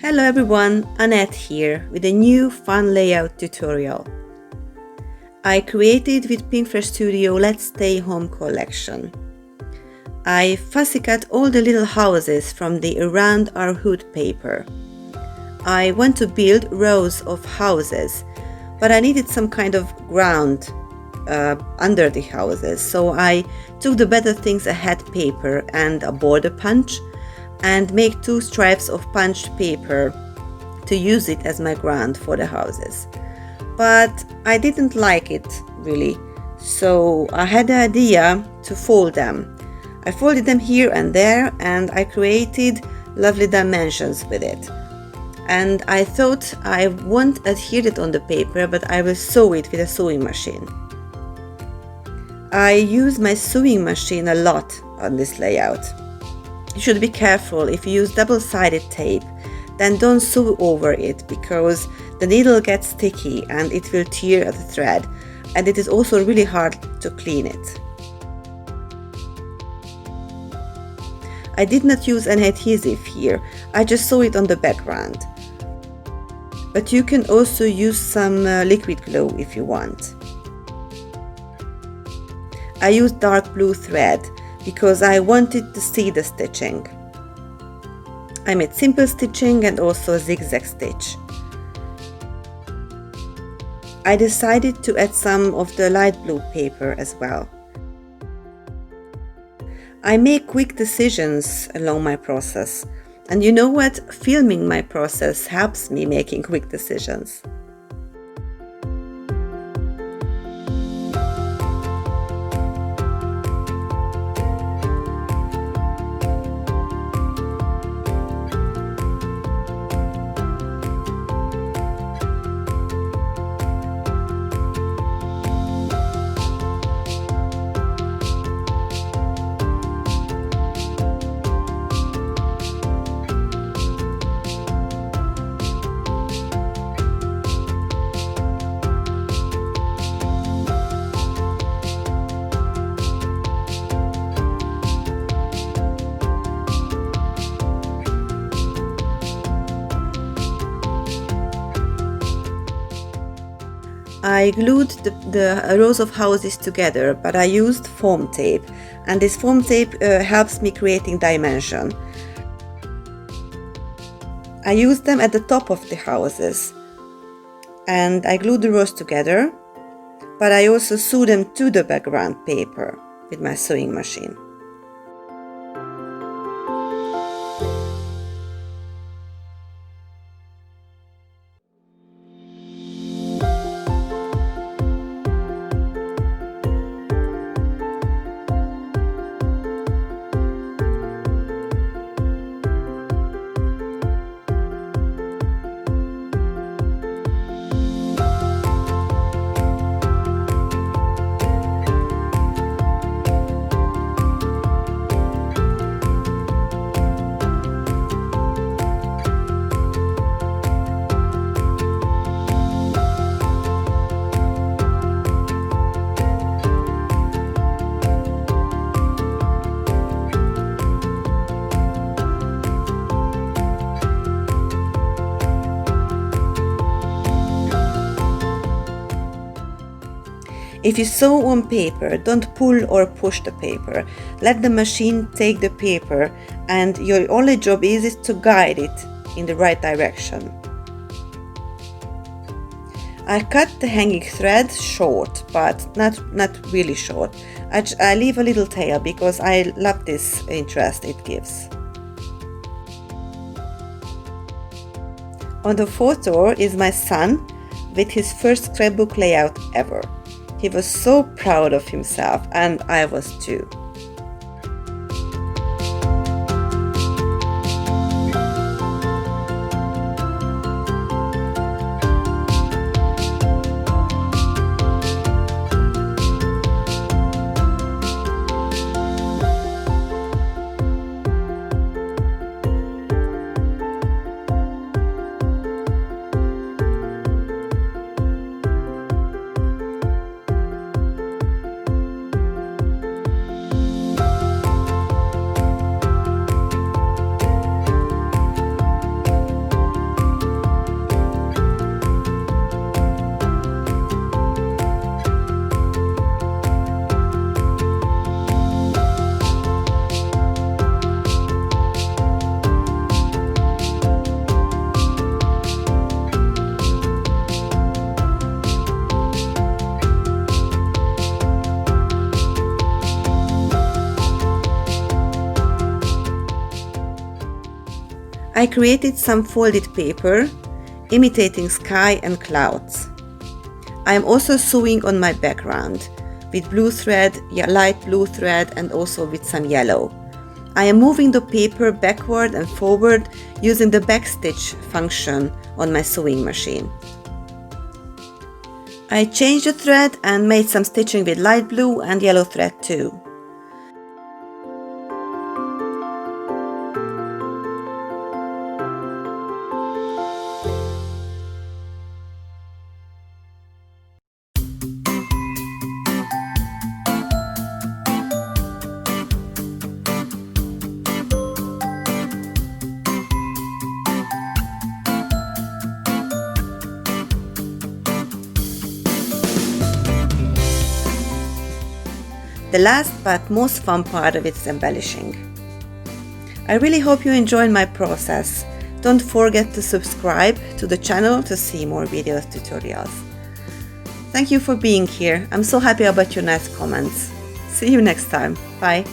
Hello everyone, Annette here with a new fun layout tutorial. I created with Pinkfresh Studio Let's Stay Home collection. I fussy cut all the little houses from the Around Our Hood paper. I want to build rows of houses, but I needed some kind of ground under the houses, so I took the Better Things Ahead paper and a border punch and make 2 stripes of punched paper to use it as my ground for the houses. But I didn't like it really, so I had the idea to fold them. I folded them here and there and I created lovely dimensions with it. And I thought I won't adhere it on the paper, but I will sew it with a sewing machine. I use my sewing machine a lot on this layout. You should be careful if you use double-sided tape, then don't sew over it because the needle gets sticky and it will tear at the thread, and it is also really hard to clean it. I did not use any adhesive here, I just sew it on the background. But you can also use some liquid glue if you want. I used dark blue thread because I wanted to see the stitching. I made simple stitching and also a zigzag stitch. I decided to add some of the light blue paper as well. I make quick decisions along my process, and you know what? Filming my process helps me making quick decisions. I glued the rows of houses together, but I used foam tape, and this foam tape helps me creating dimension. I used them at the top of the houses, and I glued the rows together, but I also sewed them to the background paper with my sewing machine. If you sew on paper, don't pull or push the paper. Let the machine take the paper, and your only job is to guide it in the right direction. I cut the hanging thread short, but not really short. I leave a little tail because I love this interest it gives. On the photo is my son with his first scrapbook layout ever. He was so proud of himself, and I was too. I created some folded paper, imitating sky and clouds. I am also sewing on my background with blue thread, light blue thread, and also with some yellow. I am moving the paper backward and forward using the backstitch function on my sewing machine. I changed the thread and made some stitching with light blue and yellow thread too. The last but most fun part of it is embellishing. I really hope you enjoyed my process. Don't forget to subscribe to the channel to see more videos, tutorials. Thank you for being here. I'm so happy about your nice comments. See you next time. Bye.